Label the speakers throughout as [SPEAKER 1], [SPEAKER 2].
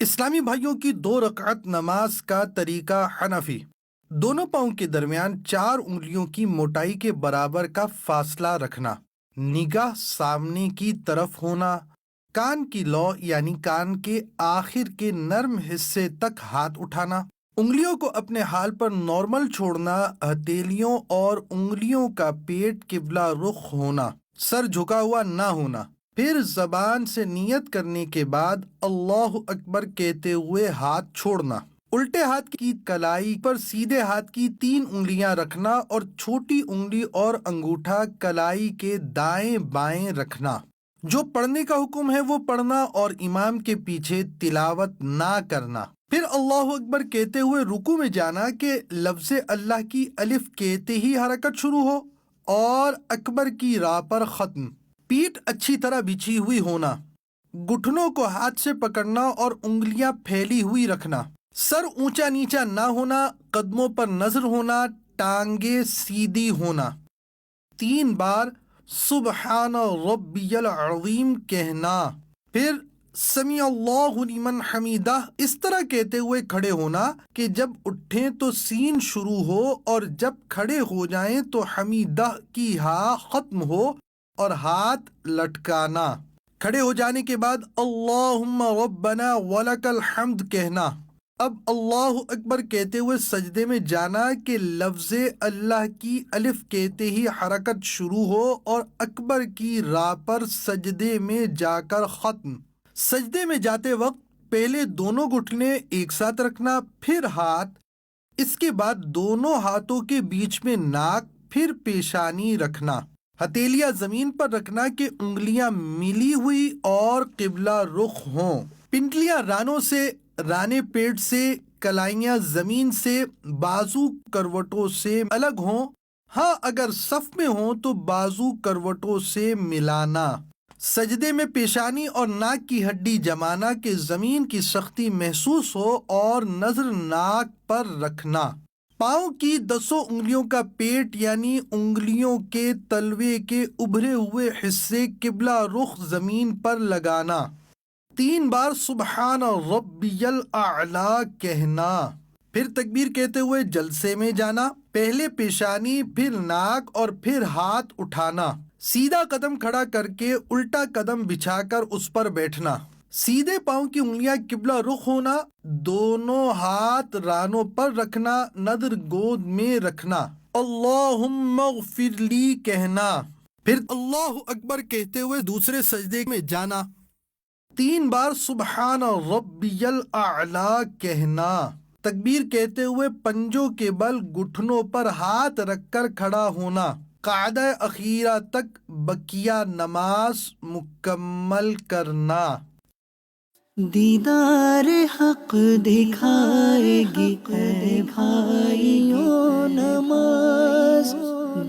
[SPEAKER 1] اسلامی بھائیوں کی 2 رکعت نماز کا طریقہ حنفی۔ دونوں پاؤں کے درمیان 4 انگلیوں کی موٹائی کے برابر کا فاصلہ رکھنا، نگاہ سامنے کی طرف ہونا، کان کی لو یعنی کان کے آخر کے نرم حصے تک ہاتھ اٹھانا، انگلیوں کو اپنے حال پر نارمل چھوڑنا، ہتھیلیوں اور انگلیوں کا پیٹ قبلہ رخ ہونا، سر جھکا ہوا نہ ہونا۔ پھر زبان سے نیت کرنے کے بعد اللہ اکبر کہتے ہوئے ہاتھ چھوڑنا، الٹے ہاتھ کی کلائی پر سیدھے ہاتھ کی 3 انگلیاں رکھنا اور چھوٹی انگلی اور انگوٹھا کلائی کے دائیں بائیں رکھنا۔ جو پڑھنے کا حکم ہے وہ پڑھنا اور امام کے پیچھے تلاوت نہ کرنا۔ پھر اللہ اکبر کہتے ہوئے رکوع میں جانا کہ لفظ اللہ کی الف کہتے ہی حرکت شروع ہو اور اکبر کی راہ پر ختم۔ پیٹھ اچھی طرح بچھی ہوئی ہونا، گھٹنوں کو ہاتھ سے پکڑنا اور انگلیاں پھیلی ہوئی رکھنا، سر اونچا نیچا نہ ہونا، قدموں پر نظر ہونا، ٹانگیں سیدھی ہونا، 3 بار سبحان ربی العظیم کہنا، پھر سمیع اللہ لمن حمیدہ اس طرح کہتے ہوئے کھڑے ہونا کہ جب اٹھیں تو سین شروع ہو اور جب کھڑے ہو جائیں تو حمیدہ کی ہا ختم ہو اور ہاتھ لٹکانا۔ کھڑے ہو جانے کے بعد اللہم ربنا ولک الحمد کہنا۔ اب اللہ اکبر کہتے ہوئے سجدے میں جانا کہ لفظ اللہ کی الف کہتے ہی حرکت شروع ہو اور اکبر کی راہ پر سجدے میں جا کر ختم۔ سجدے میں جاتے وقت پہلے دونوں گھٹنے ایک ساتھ رکھنا، پھر ہاتھ، اس کے بعد دونوں ہاتھوں کے بیچ میں ناک، پھر پیشانی رکھنا، ہتھیلیاں زمین پر رکھنا کہ انگلیاں ملی ہوئی اور قبلہ رخ ہوں، پنڈلیاں رانوں سے، رانے پیٹ سے، کلائیاں زمین سے، بازو کروٹوں سے الگ ہوں، ہاں اگر صف میں ہوں تو بازو کروٹوں سے ملانا، سجدے میں پیشانی اور ناک کی ہڈی جمانا کہ زمین کی سختی محسوس ہو اور نظر ناک پر رکھنا، پاؤں کی 10 انگلیوں کا پیٹ یعنی انگلیوں کے تلوے کے ابھرے ہوئے حصے قبلہ رخ زمین پر لگانا، 3 بار سبحان ربی الاعلی کہنا، پھر تکبیر کہتے ہوئے جلسے میں جانا، پہلے پیشانی، پھر ناک اور پھر ہاتھ اٹھانا، سیدھا قدم کھڑا کر کے الٹا قدم بچھا کر اس پر بیٹھنا، سیدھے پاؤں کی انگلیاں قبلہ رخ ہونا، دونوں ہاتھ رانوں پر رکھنا، نظر گود میں رکھنا، اللہم اغفر لی کہنا، پھر اللہ اکبر کہتے ہوئے دوسرے سجدے میں جانا، 3 بار سبحان ربی الاعلی کہنا، تکبیر کہتے ہوئے پنجوں کے بل گھٹنوں پر ہاتھ رکھ کر کھڑا ہونا، قعدہ اخیرہ تک بقیہ نماز مکمل کرنا۔
[SPEAKER 2] دیدار حق دکھائے گی اے بھائیوں نماز،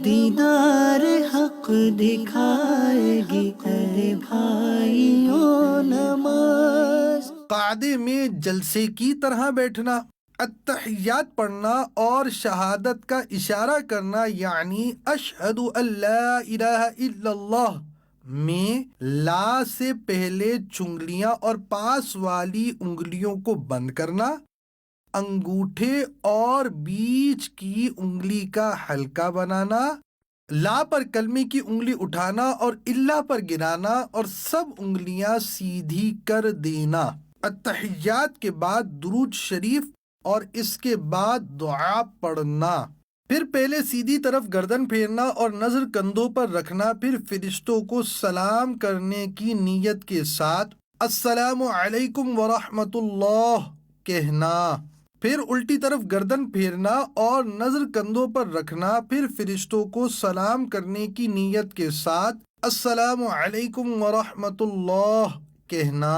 [SPEAKER 2] دیدار حق دکھائے گی اے بھائیوں نماز۔
[SPEAKER 1] قعدے میں جلسے کی طرح بیٹھنا، التحیات پڑھنا اور شہادت کا اشارہ کرنا یعنی اشہد ان لا الہ الا اللہ میں لا سے پہلے چنگلیاں اور پاس والی انگلیوں کو بند کرنا، انگوٹھے اور بیچ کی انگلی کا حلقہ بنانا، لا پر کلمے کی انگلی اٹھانا اور اللہ پر گرانا اور سب انگلیاں سیدھی کر دینا، التحیات کے بعد درود شریف اور اس کے بعد دعا پڑھنا، پھر پہلے سیدھی طرف گردن پھیرنا اور نظر کندھوں پر رکھنا، پھر فرشتوں کو سلام کرنے کی نیت کے ساتھ السلام علیکم ورحمۃ اللہ کہنا، پھر الٹی طرف گردن پھیرنا اور نظر کندھوں پر رکھنا، پھر فرشتوں کو سلام کرنے کی نیت کے ساتھ السلام علیکم ورحمۃ اللہ کہنا۔